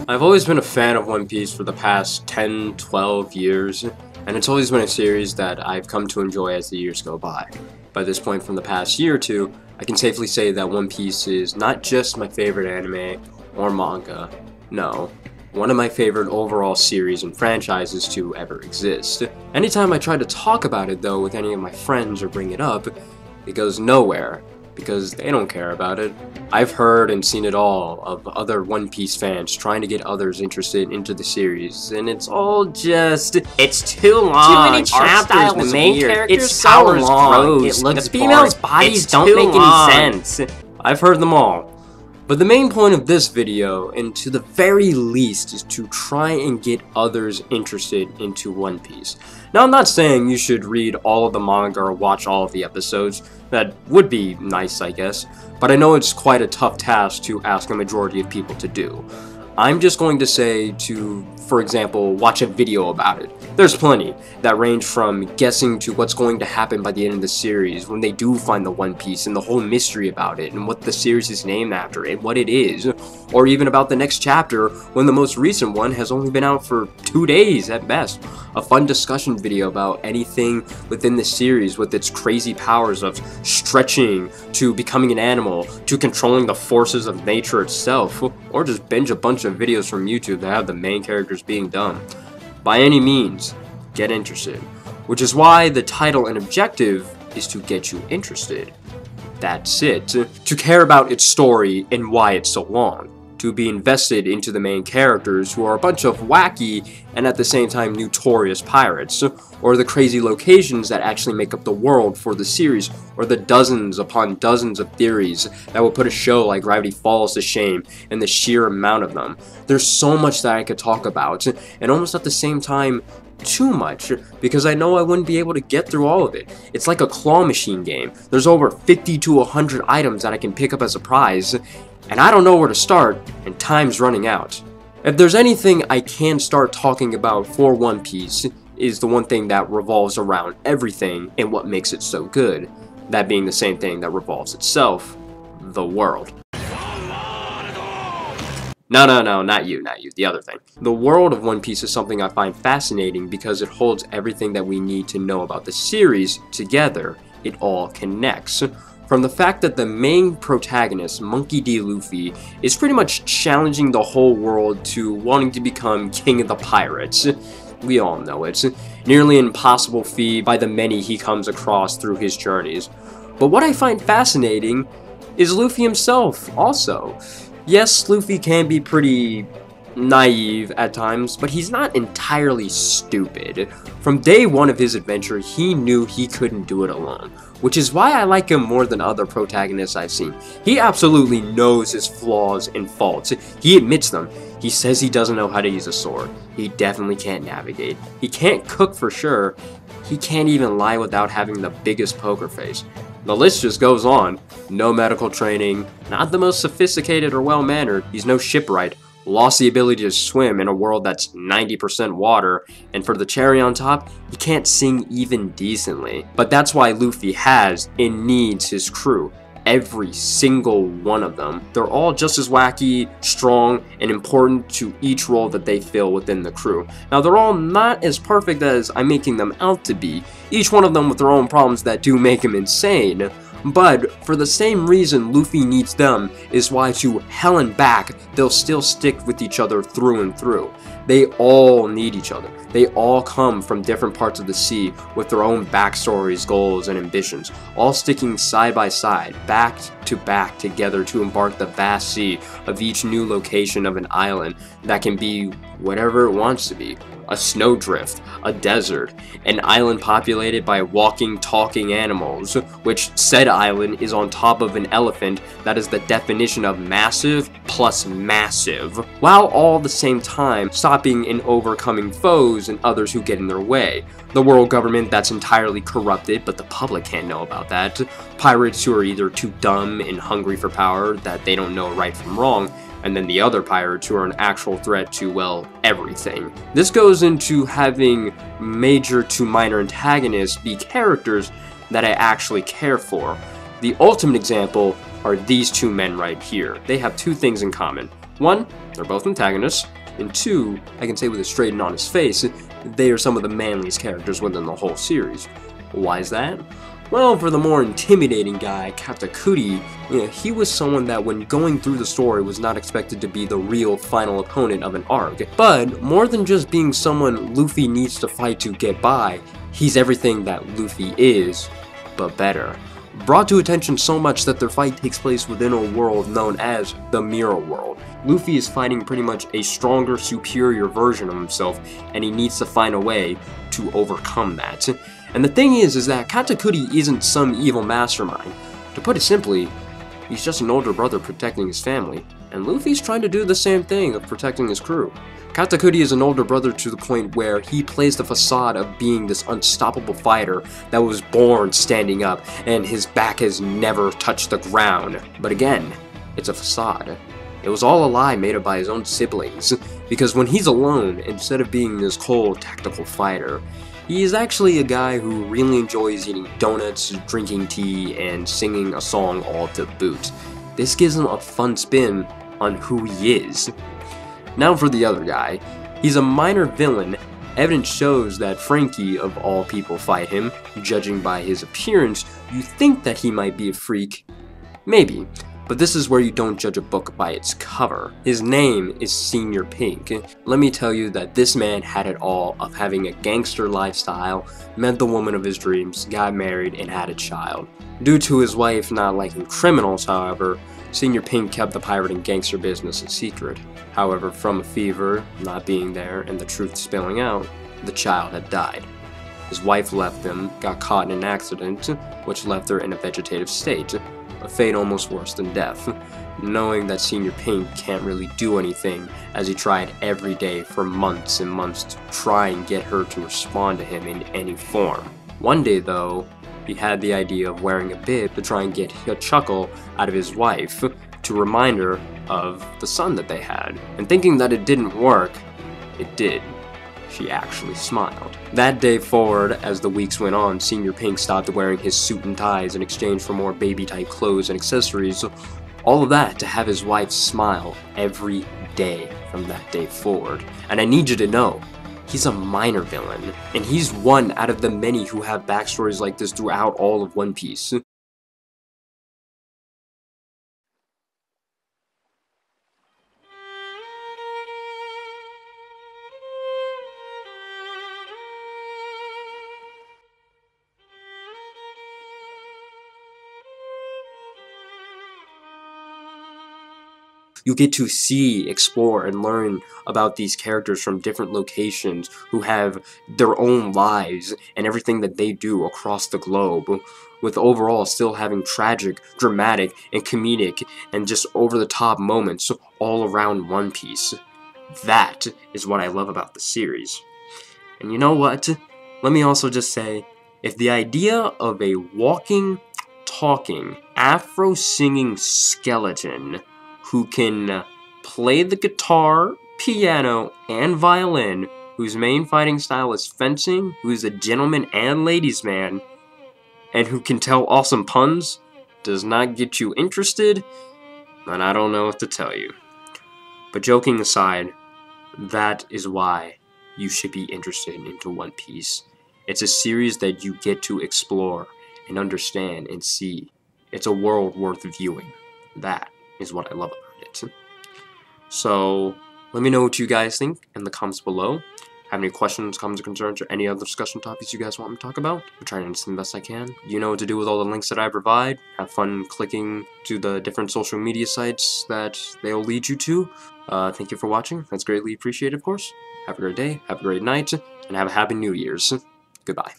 I've always been a fan of One Piece for the past 10, 12 years, and it's always been a series that I've come to enjoy as the years go by. By this point from the past year or two, I can safely say that One Piece is not just my favorite anime or manga, no, one of my favorite overall series and franchises to ever exist. Anytime I try to talk about it though with any of my friends or bring it up, it goes nowhere, because they don't care about it. I've heard and seen it all of other One Piece fans trying to get others interested into the series, and it's all just, it's too long. Too many chapters, the main character's it's so powers long. gross. It looks the females' boring. bodies It's don't too make long. any sense. I've heard them all. But the main point of this video, and to the very least, is to try and get others interested into One Piece. Now, I'm not saying you should read all of the manga or watch all of the episodes. That would be nice, I guess. But I know it's quite a tough task to ask a majority of people to do. I'm just going to say to, for example, watch a video about it. There's plenty that range from guessing to what's going to happen by the end of the series when they do find the One Piece and the whole mystery about it and what the series is named after and what it is, or even about the next chapter when the most recent one has only been out for 2 days at best. A fun discussion video about anything within the series with its crazy powers of stretching to becoming an animal to controlling the forces of nature itself, or just binge a bunch of videos from YouTube that have the main characters being dumb. By any means, get interested. Which is why the title and objective is to get you interested. That's it. To care about its story and why it's so long. To be invested into the main characters who are a bunch of wacky and at the same time notorious pirates, or the crazy locations that actually make up the world for the series, or the dozens upon dozens of theories that will put a show like Gravity Falls to shame and the sheer amount of them. There's so much that I could talk about, and almost at the same time, too much, because I know I wouldn't be able to get through all of it. It's like a claw machine game. There's over 50 to 100 items that I can pick up as a prize, and I don't know where to start, and time's running out. If there's anything I can start talking about for One Piece, is the one thing that revolves around everything and what makes it so good. That being the same thing that revolves itself, the world. No, not you, the other thing. The world of One Piece is something I find fascinating because it holds everything that we need to know about the series together. It all connects. From the fact that the main protagonist, Monkey D. Luffy, is pretty much challenging the whole world to wanting to become king of the pirates. We all know it's nearly an impossible feat by the many he comes across through his journeys. But what I find fascinating is Luffy himself also. Yes, Luffy can be pretty naive at times, but he's not entirely stupid. From day one of his adventure, he knew he couldn't do it alone, which is why I like him more than other protagonists I've seen. He absolutely knows his flaws and faults. He admits them. He says he doesn't know how to use a sword. He definitely can't navigate. He can't cook for sure. He can't even lie without having the biggest poker face. The list just goes on. No medical training, not the most sophisticated or well-mannered, he's no shipwright, lost the ability to swim in a world that's 90% water, and for the cherry on top, he can't sing even decently. But that's why Luffy has and needs his crew. Every single one of them. They're all just as wacky, strong, and important to each role that they fill within the crew. Now, they're all not as perfect as I'm making them out to be, each one of them with their own problems that do make him insane. But for the same reason Luffy needs them is why to hell and back, they'll still stick with each other through and through. They all need each other. They all come from different parts of the sea with their own backstories, goals, and ambitions, all sticking side by side, back to back together to embark the vast sea of each new location of an island that can be whatever it wants to be. A snowdrift, a desert, an island populated by walking, talking animals, which said island is on top of an elephant that is the definition of massive plus massive, while all at the same time stopping and overcoming foes and others who get in their way. The world government that's entirely corrupted, but the public can't know about that. Pirates who are either too dumb and hungry for power that they don't know right from wrong, and then the other pirates who are an actual threat to, well, everything. This goes into having major to minor antagonists be characters that I actually care for. The ultimate example are these two men right here. They have two things in common. One, they're both antagonists, and two, I can say with a straight and honest face, they are some of the manliest characters within the whole series. Why is that? Well, for the more intimidating guy, Katakuri, he was someone that when going through the story was not expected to be the real final opponent of an arc. But more than just being someone Luffy needs to fight to get by, he's everything that Luffy is, but better. Brought to attention so much that their fight takes place within a world known as the Mirror World. Luffy is fighting pretty much a stronger, superior version of himself, and he needs to find a way to overcome that. And the thing is that Katakuri isn't some evil mastermind. To put it simply, he's just an older brother protecting his family, and Luffy's trying to do the same thing of protecting his crew. Katakuri is an older brother to the point where he plays the facade of being this unstoppable fighter that was born standing up and his back has never touched the ground. But again, it's a facade. It was all a lie made up by his own siblings, because when he's alone, instead of being this cold, tactical fighter, he is actually a guy who really enjoys eating donuts, drinking tea, and singing a song all to boot. This gives him a fun spin on who he is. Now for the other guy. He's a minor villain. Evidence shows that Frankie, of all people, fight him. Judging by his appearance, you think that he might be a freak. Maybe. But this is where you don't judge a book by its cover. His name is Senior Pink. Let me tell you that this man had it all of having a gangster lifestyle, met the woman of his dreams, got married, and had a child. Due to his wife not liking criminals, however, Senior Pink kept the pirate and gangster business a secret. However, from a fever not being there and the truth spilling out, the child had died. His wife left him, got caught in an accident, which left her in a vegetative state. A fate almost worse than death, knowing that Senior Pink can't really do anything as he tried every day for months and months to try and get her to respond to him in any form. One day though, he had the idea of wearing a bib to try and get a chuckle out of his wife to remind her of the son that they had. And thinking that it didn't work, it did. She actually smiled. That day forward, as the weeks went on, Senior Pink stopped wearing his suit and ties in exchange for more baby-type clothes and accessories. All of that to have his wife smile every day from that day forward. And I need you to know, he's a minor villain, and he's one out of the many who have backstories like this throughout all of One Piece. You get to see, explore, and learn about these characters from different locations who have their own lives and everything that they do across the globe, with overall still having tragic, dramatic, and comedic, and just over-the-top moments all around One Piece. That is what I love about the series. And you know what? Let me also just say, if the idea of a walking, talking, Afro-singing skeleton who can play the guitar, piano, and violin, whose main fighting style is fencing, who's a gentleman and ladies' man, and who can tell awesome puns, does not get you interested, then I don't know what to tell you. But joking aside, that is why you should be interested into One Piece. It's a series that you get to explore and understand and see. It's a world worth viewing. That is what I love about it. So, let me know what you guys think in the comments below. Have any questions, comments, or concerns, or any other discussion topics you guys want me to talk about? I'm trying to answer the best I can. You know what to do with all the links that I provide. Have fun clicking to the different social media sites that they'll lead you to. Thank you for watching. That's greatly appreciated, of course. Have a great day, have a great night, and have a happy New Year's. Goodbye.